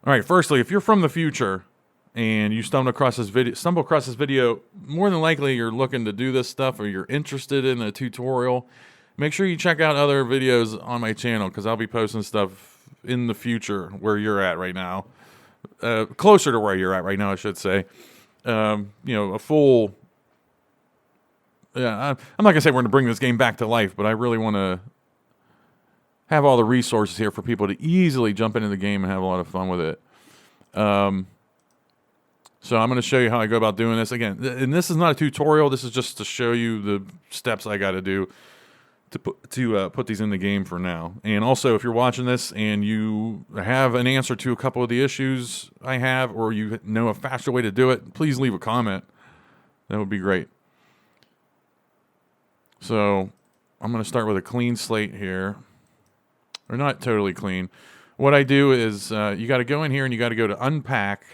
All right, firstly, if you're from the future and you stumble across this video, more than likely you're looking to do this stuff or you're interested in a tutorial. Make sure you check out other videos on my channel because I'll be posting stuff in the future where you're at right now. Closer to where you're at right now, I should say. A full... Yeah, I'm not going to say we're going to bring this game back to life, but I really want to have all the resources here for people to easily jump into the game and have a lot of fun with it. So I'm going to show you how I go about doing this. Again, and this is not a tutorial. This is just to show you the steps I got to do to put these in the game for now. And also, if you're watching this and you have an answer to a couple of the issues I have, or you know a faster way to do it, please leave a comment. That would be great. So I'm going to start with a clean slate here. Or not totally clean. What I do is you got to go in here and you got to go to Unpack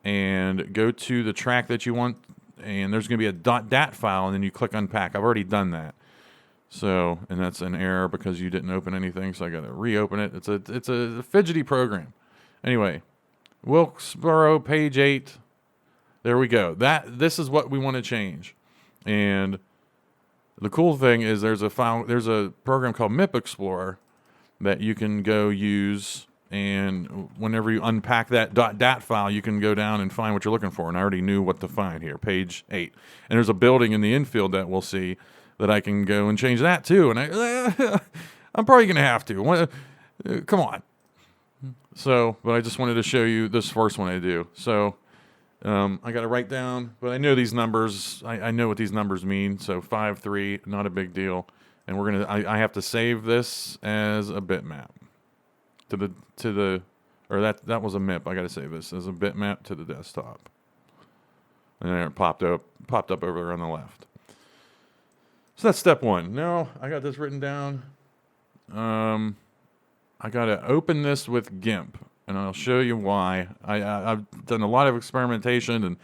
and go to the track that you want, and there's going to be a .dat file, and then you click Unpack. I've already done that. So, and that's an error because you didn't open anything, so I got to reopen it. It's a fidgety program. Anyway, Wilkesboro, page 8. There we go. This is what we want to change. And the cool thing is there's a program called MIP Explorer that you can go use, and whenever you unpack that .dat file, you can go down and find what you're looking for. And I already knew what to find here, page 8. And there's a building in the infield that we'll see that I can go and change that too. And I'm probably going to have to. Come on. So, but I just wanted to show you this first one I do. So I got to write down, but I know these numbers. I know what these numbers mean. So 5, 3, not a big deal. And I have to save this as a bitmap or that was a MIP. I got to save this as a bitmap to the desktop. And then it popped up over there on the left. So that's step 1. Now I got this written down. I got to open this with GIMP, and I'll show you why. I've done a lot of experimentation, and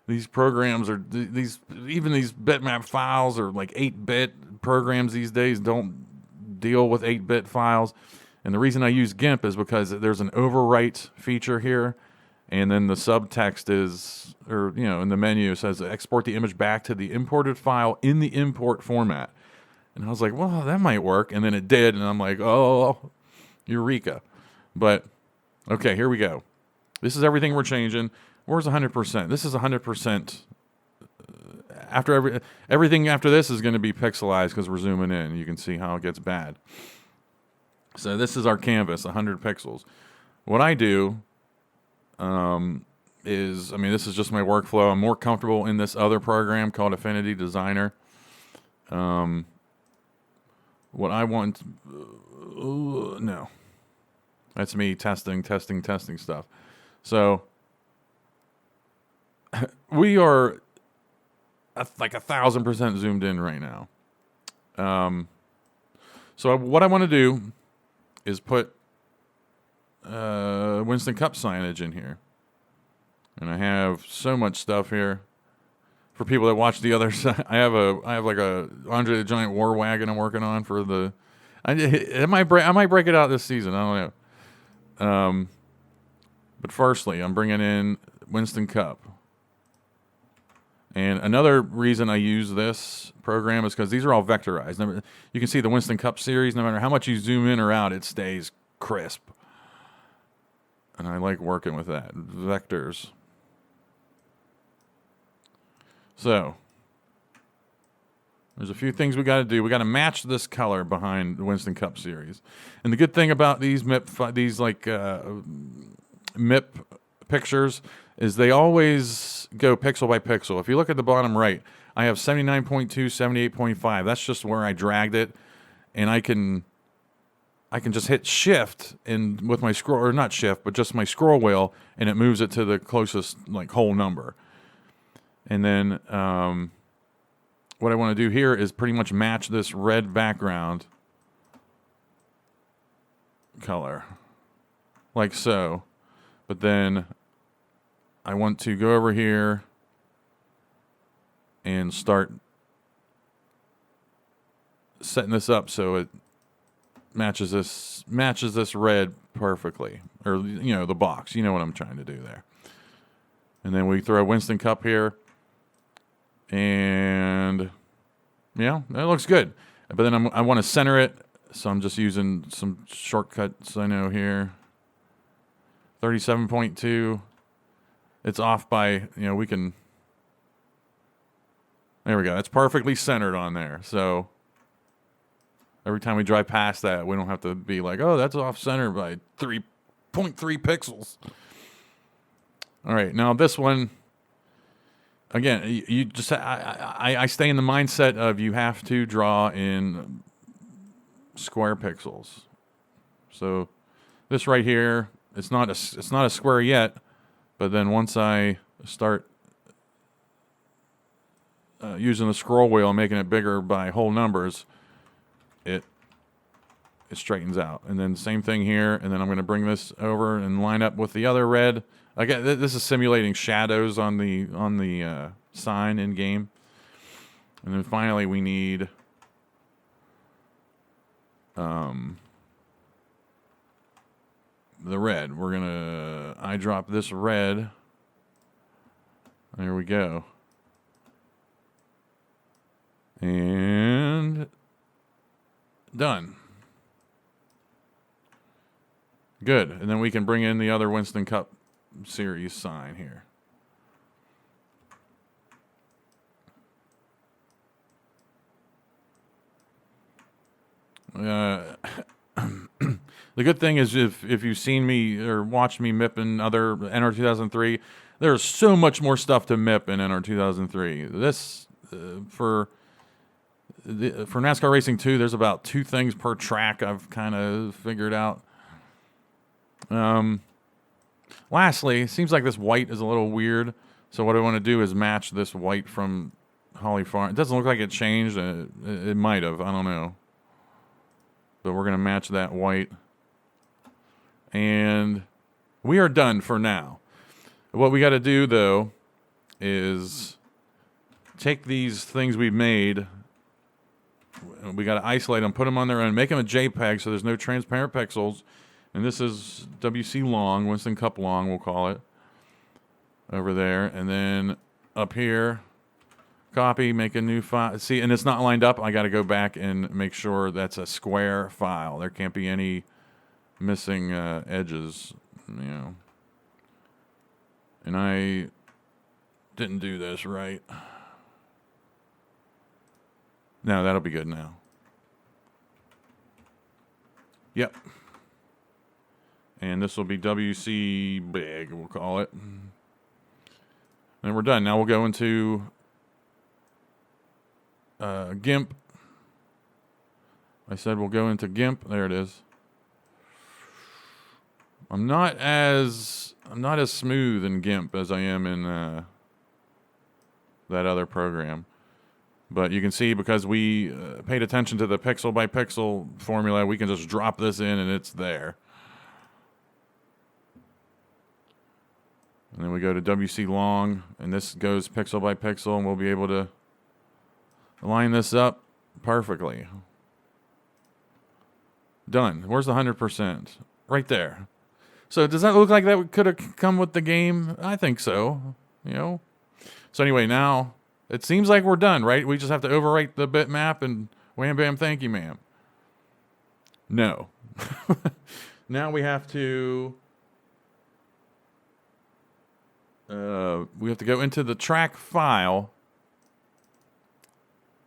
these programs these bitmap files are like 8-bit programs these days. Don't deal with 8-bit files. And the reason I use GIMP is because there's an overwrite feature here, and then the subtext is, in the menu it says export the image back to the imported file in the import format. And I was like, well, that might work. And then it did, and I'm like, oh, eureka. But, okay, here we go. This is everything we're changing. Where's 100%? This is 100%. Everything after this is going to be pixelized because we're zooming in. You can see how it gets bad. So this is our canvas, 100 pixels. What I do this is just my workflow. I'm more comfortable in this other program called Affinity Designer. What I want... no. That's me testing stuff. So we are like 1,000% zoomed in right now. So what I want to do is put Winston Cup signage in here. And I have so much stuff here. For people that watch the other side, I have like a Andre the Giant War Wagon I'm working on for the... I might break it out this season. I don't know. But firstly, I'm bringing in Winston Cup. And another reason I use this program is because these are all vectorized. You can see the Winston Cup series, no matter how much you zoom in or out, it stays crisp. And I like working with that. Vectors. So, there's a few things we got to do. We got to match this color behind the Winston Cup series. And the good thing about these MIP pictures is they always go pixel by pixel. If you look at the bottom right, I have 79.2, 78.5. That's just where I dragged it, and I can just hit shift and with my scroll, or not shift, but just my scroll wheel, and it moves it to the closest whole number. And then what I want to do here is pretty much match this red background color, like so. But then I want to go over here and start setting this up so matches this red perfectly, or the box. You know what I'm trying to do there. And then we throw Winston Cup here, and that looks good. But then I want to center it, so I'm just using some shortcuts I know here. 37.2. It's off by we can. There we go. It's perfectly centered on there. So every time we drive past that, we don't have to be like, oh, that's off center by 3.3 pixels. All right, now this one, again, you just I stay in the mindset of you have to draw in square pixels. So this right here, it's not a square yet, but then once I start using the scroll wheel and making it bigger by whole numbers, it straightens out. And then same thing here, and then I'm going to bring this over and line up with the other red. Again, this is simulating shadows on the sign in game. And then finally we need the red. We're going to eyedrop this red. There we go. And done. Good. And then we can bring in the other Winston Cup Series sign here. The good thing is if you've seen me or watched me MIP in other NR 2003, there's so much more stuff to MIP in NR 2003. This for NASCAR Racing 2, there's about 2 things per track I've kind of figured out. Lastly, it seems like this white is a little weird. So what I want to do is match this white from Holly Farm. It doesn't look like it changed. It might have. I don't know. But we're going to match that white. And we are done for now. What we got to do, though, is take these things we've made. We got to isolate them, put them on their own, make them a JPEG so there's no transparent pixels. And this is WC long, Winston Cup long, we'll call it, over there. And then up here, copy, make a new file. See, and it's not lined up. I got to go back and make sure that's a square file. There can't be any missing edges, And I didn't do this right. No, that'll be good now. Yep. And this will be WC big, we'll call it. And we're done. Now we'll go into GIMP. I said we'll go into GIMP. There it is. I'm not as smooth in GIMP as I am in that other program. But you can see because we paid attention to the pixel by pixel formula, we can just drop this in and it's there. And then we go to WC long, and this goes pixel by pixel, and we'll be able to line this up perfectly. Done. Where's the 100%? Right there. So does that look like that could have come with the game? I think so. So anyway, now it seems like we're done, right? We just have to overwrite the bitmap and wham bam thank you ma'am. No. Now we have to go into the track file,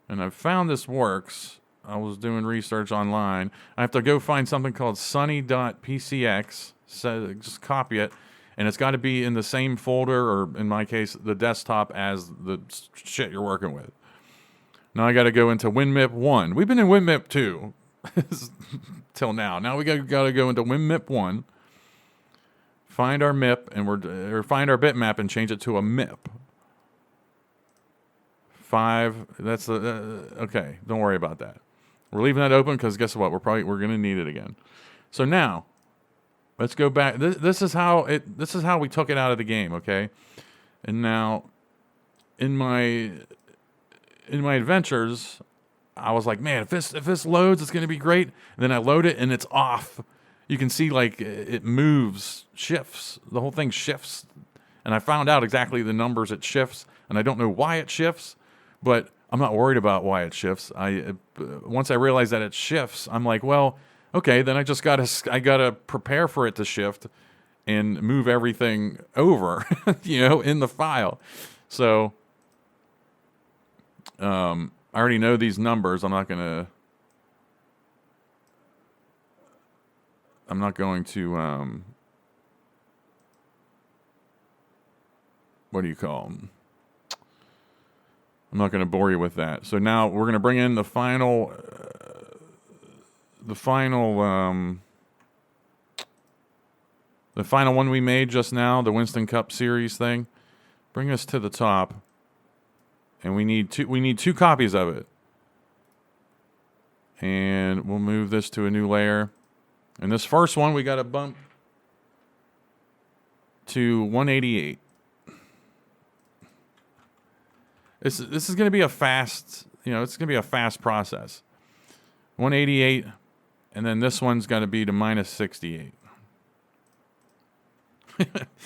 and I've found this works. I was doing research online. I have to go find something called sunny.pcx. So just copy it, and it's got to be in the same folder, or in my case, the desktop, as the shit you're working with. Now I got to go into WinMIP 1. We've been in WinMIP 2 till now. Now we got to go into WinMIP 1. Find our MIP or find our bitmap and change it to a MIP. 5. That's the okay. Don't worry about that. We're leaving that open because guess what? We're going to need it again. So now, let's go back. This is how we took it out of the game. Okay, and now in my adventures, I was like, man, if this loads, it's going to be great. And then I load it and it's off. You can see like it moves, shifts. The whole thing shifts. And I found out exactly the numbers it shifts, and I don't know why it shifts, but I'm not worried about why it shifts. Once I realize that it shifts, I'm like, well, okay, then I gotta prepare for it to shift and move everything over, in the file. So I already know these numbers. I'm not going to what do you call them? I'm not going to bore you with that. So now we're going to bring in the final one we made just now, the Winston Cup Series thing. Bring us to the top, and we need two copies of it. And we'll move this to a new layer. And this first one we got to bump to 188. This is going to be a fast, it's going to be a fast process. 188, and then this one's going to be to minus 68.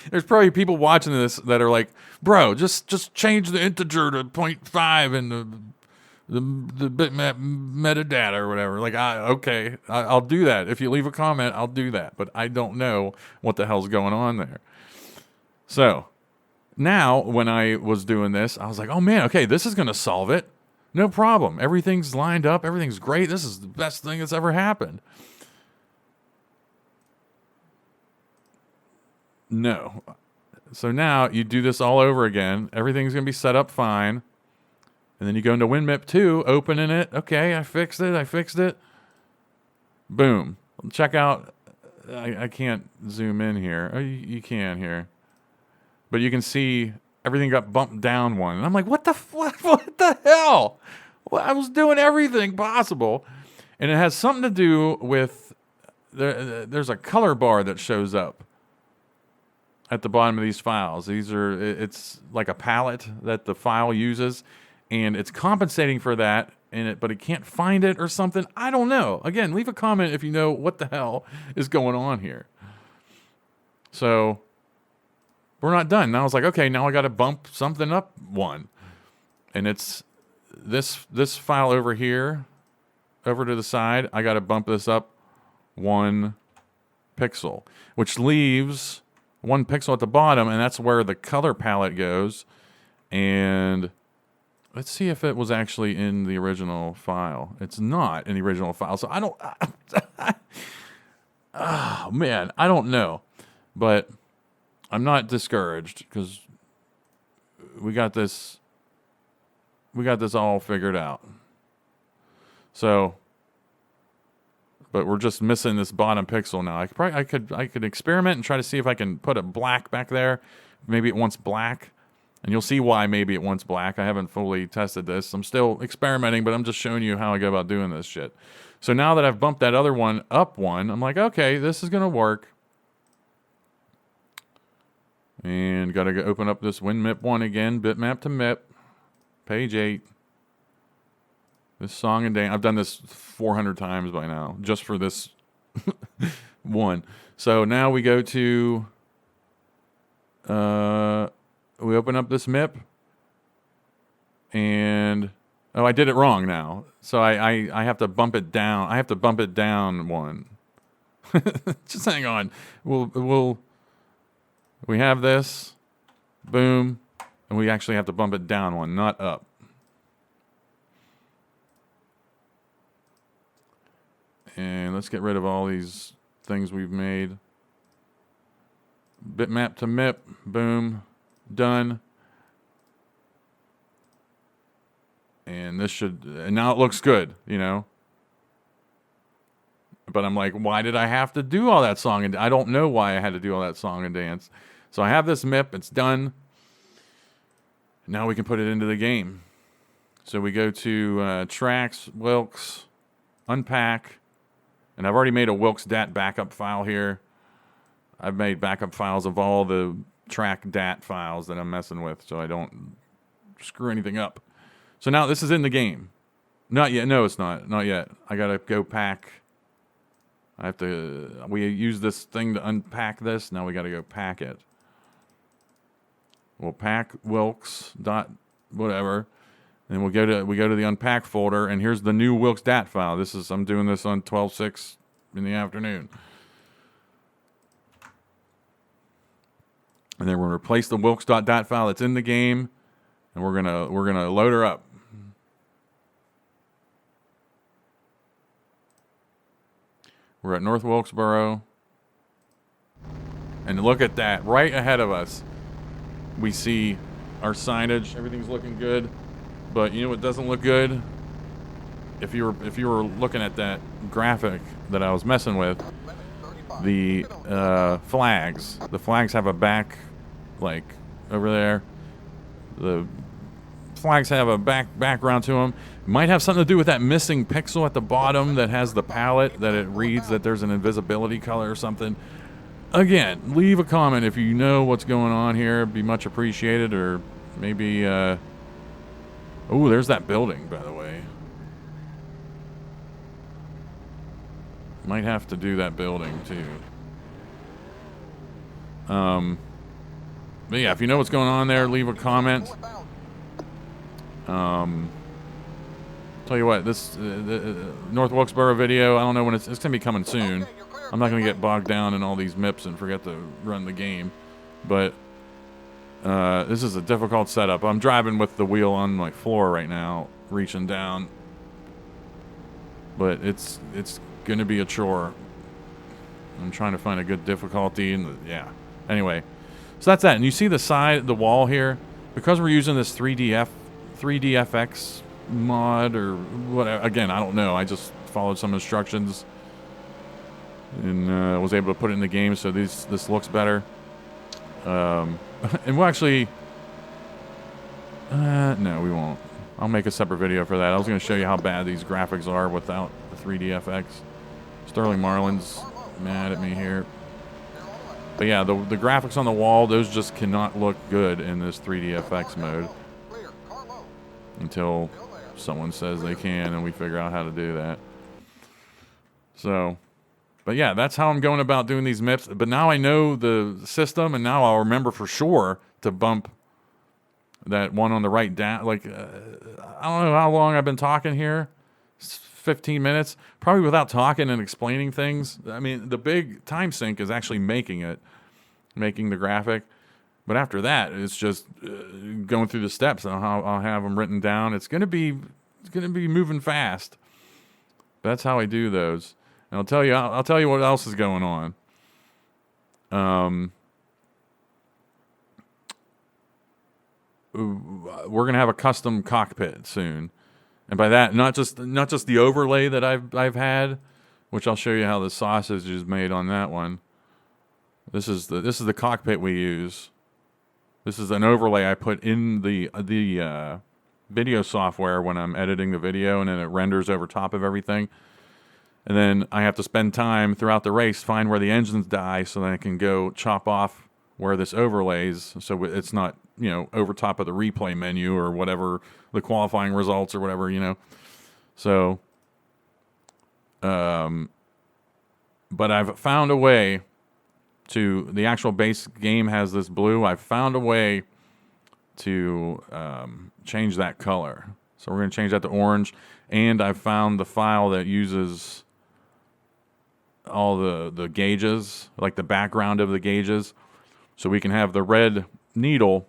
There's probably people watching this that are like, bro, just change the integer to 0.5 and the bitmap metadata or whatever. Like, okay, I'll do that. If you leave a comment, I'll do that. But I don't know what the hell's going on there. So now, when I was doing this, I was like, oh man, okay, this is going to solve it. No problem. Everything's lined up. Everything's great. This is the best thing that's ever happened. No. So now you do this all over again. Everything's going to be set up fine. And then you go into WinMip 2, opening it. Okay, I fixed it. Boom. Check out. I can't zoom in here. Oh, you can here. But you can see everything got bumped down one. And I'm like, what the hell? Well, I was doing everything possible. And it has something to do with, there's a color bar that shows up at the bottom of these files. It's like a palette that the file uses, and it's compensating for that in it, but it can't find it or something. I don't know. Again, leave a comment if you know what the hell is going on here. So we're not done. Now I was like, okay, now I got to bump something up one. And it's this file over here, over to the side. I got to bump this up 1 pixel, which leaves 1 pixel at the bottom, and that's where the color palette goes. And let's see if it was actually in the original file. It's not in the original file, so I don't... oh, man, I don't know. But I'm not discouraged because we got this all figured out. So, but we're just missing this bottom pixel now. I could experiment and try to see if I can put a black back there. Maybe it wants black, and you'll see why maybe it wants black. I haven't fully tested this. I'm still experimenting, but I'm just showing you how I go about doing this shit. So now that I've bumped that other one up one, I'm like, okay, this is gonna work. And got to open up this WinMip 1 again, bitmap to MIP, page 8. This song and dance. I've done this 400 times by now, just for this one. So now we go to, we open up this MIP, and, oh, I did it wrong now. So I have to bump it down. I have to bump it down one. Just hang on. We have this, boom, and we actually have to bump it down one, not up. And let's get rid of all these things we've made. Bitmap to MIP, boom, done. And now it looks good, But I'm like, why did I have to do all that song? And I don't know why I had to do all that song and dance. So I have this MIP. It's done. Now we can put it into the game. So we go to Tracks, Wilks, Unpack. And I've already made a Wilks DAT backup file here. I've made backup files of all the track DAT files that I'm messing with so I don't screw anything up. So now this is in the game. Not yet. No, it's not. Not yet. I gotta go pack. We use this thing to unpack this. Now we gotta go pack it. We'll pack Wilkes dot whatever. And we go to the unpack folder, and here's the new Wilkes DAT file. I'm doing this on 12/6 in the afternoon. And then we're gonna replace the Wilkes.dat file that's in the game, and we're gonna load her up. We're at North Wilkesboro, and look at that! Right ahead of us, we see our signage. Everything's looking good, but you know what doesn't look good? If you were looking at that graphic that I was messing with, the flags. The flags have a back, like over there. The flags have a background to them. Might have something to do with that missing pixel at the bottom that has the palette that it reads that there's an invisibility color or something. Again, leave a comment if you know what's going on here. It'd be much appreciated. Or maybe oh, there's that building, by the way. Might have to do that building too. But yeah, if you know what's going on there, leave a comment. Tell you what, this the North Wilkesboro video, I don't know when it's gonna be coming soon. I'm not gonna get bogged down in all these MIPs and forget to run the game, but this is a difficult setup. I'm driving with the wheel on my floor right now, reaching down, but it's gonna be a chore. I'm trying to find a good difficulty, and yeah. Anyway, so that's that. And you see the side, the wall here, because we're using this 3DFX mod or whatever. Again, I don't know. I just followed some instructions and was able to put it in the game, so this looks better. And we'll actually, no, we won't. I'll make a separate video for that. I was going to show you how bad these graphics are without the 3DFX. Sterling Marlin's mad at me here. But yeah, the graphics on the wall, those just cannot look good in this 3DFX mode until someone says they can and we figure out how to do that. So, but yeah, that's how I'm going about doing these MIPs. But now I know the system, and now I'll remember for sure to bump that one on the right down. Like, I don't know how long I've been talking here. 15 minutes, probably without talking and explaining things. I mean, the big time sink is actually making the graphic. But after that, it's just going through the steps. I'll have them written down. It's gonna be moving fast. But that's how I do those. And I'll tell you what else is going on. We're gonna have a custom cockpit soon. And by that, not just the overlay that I've had, which I'll show you how the sausage is made on that one. This is the cockpit we use. This is an overlay I put in the video software when I'm editing the video, and then it renders over top of everything. And then I have to spend time throughout the race, find where the engines die, so that I can go chop off where this overlays, so it's not, over top of the replay menu or whatever, the qualifying results or whatever, So, but I've found a way to, the actual base game has this blue. I've found a way to change that color. So we're going to change that to orange. And I've found the file that uses all the gauges, like the background of the gauges. So we can have the red needle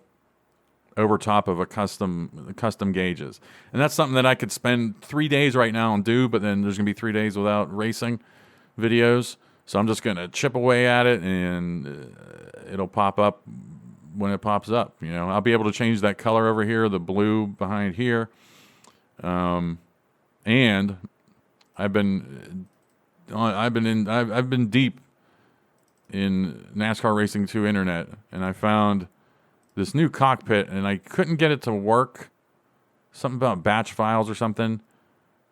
over top of a custom gauges. And that's something that I could spend 3 days right now and do, but then there's going to be 3 days without racing videos. So I'm just going to chip away at it, and it'll pop up when it pops up. I'll be able to change that color over here, the blue behind here. And I've been deep in NASCAR Racing 2 internet, and I found this new cockpit, and I couldn't get it to work. Something about batch files or something.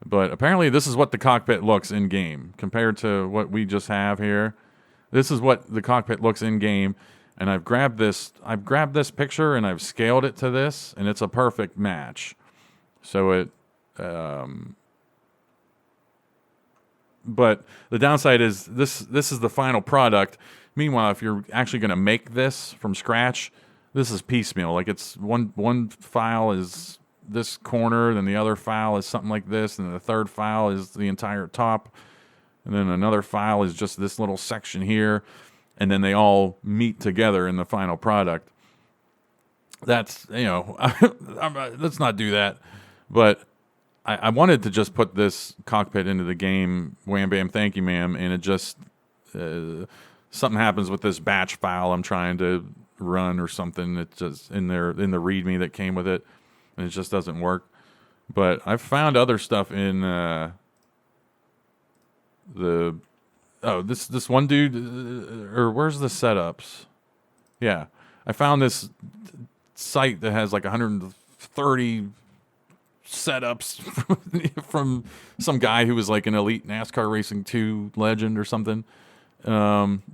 But apparently this is what the cockpit looks in game compared to what we just have here. This is what the cockpit looks in game, and I've grabbed this picture and I've scaled it to this, and it's a perfect match. So But the downside is this is the final product. Meanwhile, if you're actually going to make this from scratch, this is piecemeal. Like it's one file is this corner, then the other file is something like this, and the third file is the entire top, and then another file is just this little section here, and then they all meet together in the final product. That's, let's not do that. But I wanted to just put this cockpit into the game, wham bam, thank you ma'am, and it just, something happens with this batch file I'm trying to run or something. It's just in the README that came with it, and it just doesn't work. But I've found other stuff in this one dude, or where's the setups? Yeah, I found this site that has like 130 setups from some guy who was like an elite NASCAR Racing 2 legend or something.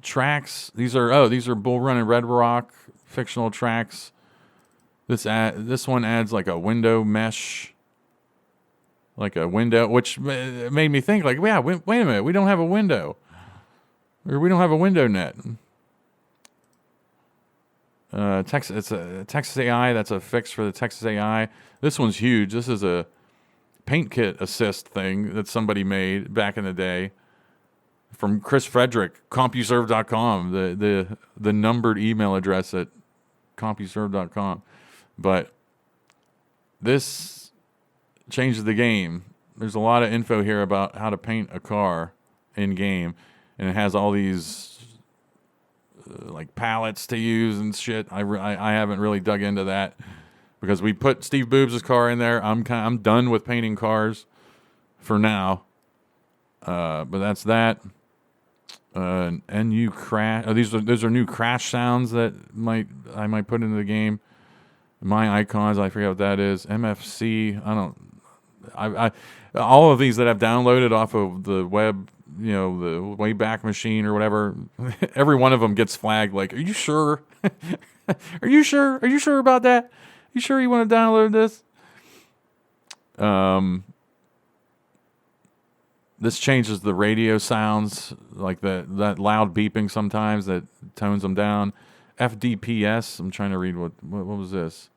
Tracks. These are Bull Run and Red Rock fictional tracks. This one adds like a window mesh, like a window, which made me think like, yeah, wait a minute, we don't have a window, or we don't have a window net. It's a Texas AI. That's a fix for the Texas AI. This one's huge. This is a paint kit assist thing that somebody made back in the day from Chris Frederick, CompuServe.com, the numbered email address at CompuServe.com. But this changes the game. There's a lot of info here about how to paint a car in game, and it has all these like palettes to use and shit. I haven't really dug into that because we put Steve Boobs' car in there. I'm done with painting cars for now. But that's that. NU crash. Those are new crash sounds that I might put into the game. My icons, I forget what that is. MFC. I all of these that I've downloaded off of the web, the Wayback Machine or whatever, every one of them gets flagged like, are you sure? Are you sure? Are you sure about that? You sure you want to download this? This changes the radio sounds, like that loud beeping sometimes that tones them down. FDPS, I'm trying to read what was this?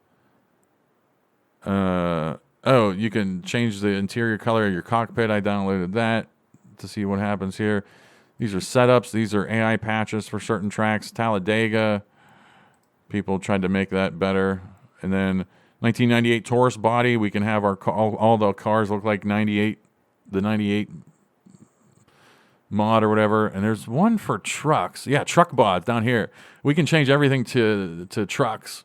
You can change the interior color of your cockpit. I downloaded that to see what happens here. These are setups. These are AI patches for certain tracks. Talladega, people tried to make that better. And then 1998 Taurus body. We can have all the cars look like 98, the 98 mod or whatever. And there's one for trucks. Yeah, truck mods down here. We can change everything to trucks.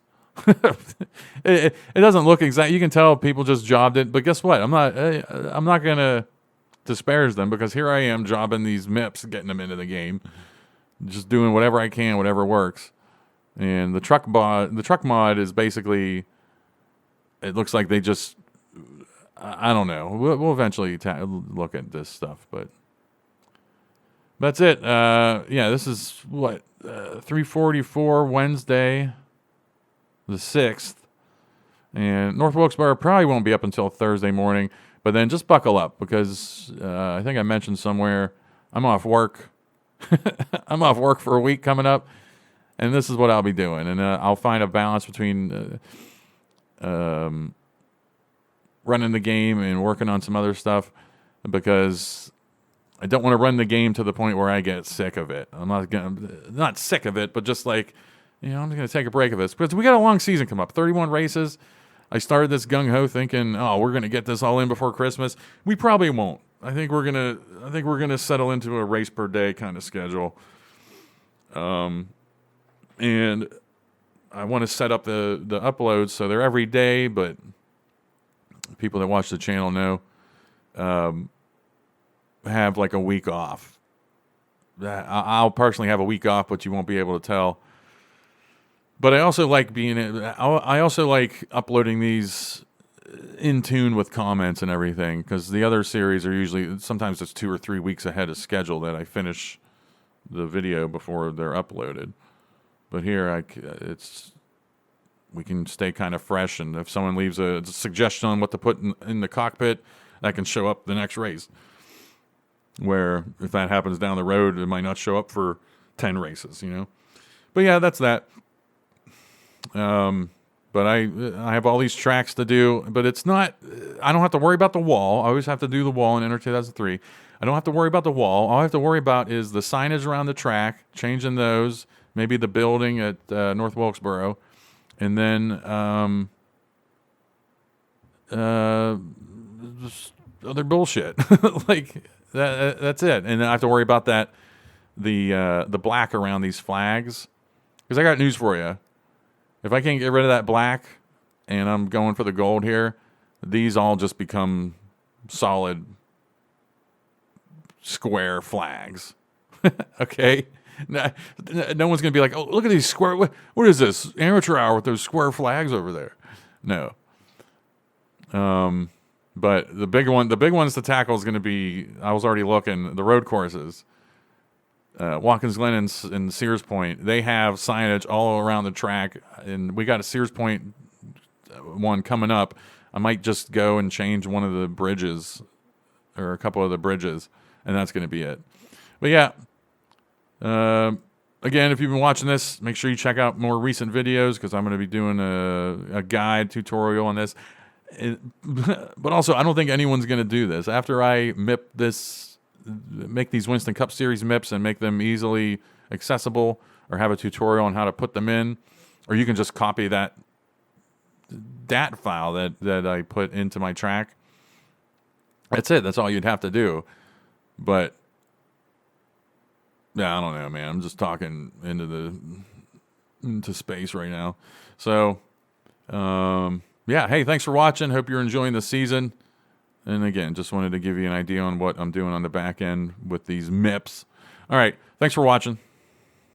It doesn't look exact. You can tell people just jobbed it, but guess what? I'm not gonna disparage them because here I am jobbing these MIPs, getting them into the game, just doing whatever I can, whatever works. And the truck mod is basically, it looks like they just, I don't know. We'll eventually look at this stuff, but that's it. This is what 3:44 Wednesday, the 6th, and North Wilkes-Barre probably won't be up until Thursday morning. But then just buckle up because I think I mentioned somewhere I'm off work. I'm off work for a week coming up, and this is what I'll be doing. And I'll find a balance between running the game and working on some other stuff because I don't want to run the game to the point where I get sick of it. I'm not sick of it, but just like, I'm going to take a break of this because we got a long season come up, 31 races. I started this gung-ho thinking, we're going to get this all in before Christmas. We probably won't. I think we're going to settle into a race per day kind of schedule. And I want to set up the uploads so they're every day, but people that watch the channel know have like a week off. I'll personally have a week off, but you won't be able to tell. But I also like I also like uploading these in tune with comments and everything because the other series are usually, sometimes it's 2 or 3 weeks ahead of schedule that I finish the video before they're uploaded. But here we can stay kind of fresh, and if someone leaves a suggestion on what to put in the cockpit, that can show up the next race. where if that happens down the road, it might not show up for 10 races, But yeah, that's that. But I have all these tracks to do, but it's not, I don't have to worry about the wall. I always have to do the wall in Enter 2003. I don't have to worry about the wall. All I have to worry about is the signage around the track, changing those, maybe the building at North Wilkesboro, and then just other bullshit. Like that's it. And then I have to worry about the black around these flags, because I got news for you. If I can't get rid of that black and I'm going for the gold here, these all just become solid square flags. Okay? No one's going to be like, oh, look at these square. What is this? Amateur hour with those square flags over there. No. But the big ones to tackle is going to be, I was already looking, the road courses. Watkins Glen and Sears Point, they have signage all around the track, and we got a Sears Point one coming up. I might just go and change one of the bridges, or a couple of the bridges, and that's going to be it. But yeah, again, if you've been watching this, make sure you check out more recent videos, because I'm going to be doing a guide tutorial on this. But also, I don't think anyone's going to do this. After I make these Winston Cup Series MIPs and make them easily accessible, or have a tutorial on how to put them in, or you can just copy that DAT file that I put into my track. That's it. That's all you'd have to do. But yeah, I don't know, man. I'm just talking into space right now. So, yeah. Hey, thanks for watching. Hope you're enjoying the season. And again, just wanted to give you an idea on what I'm doing on the back end with these MIPs. All right. Thanks for watching.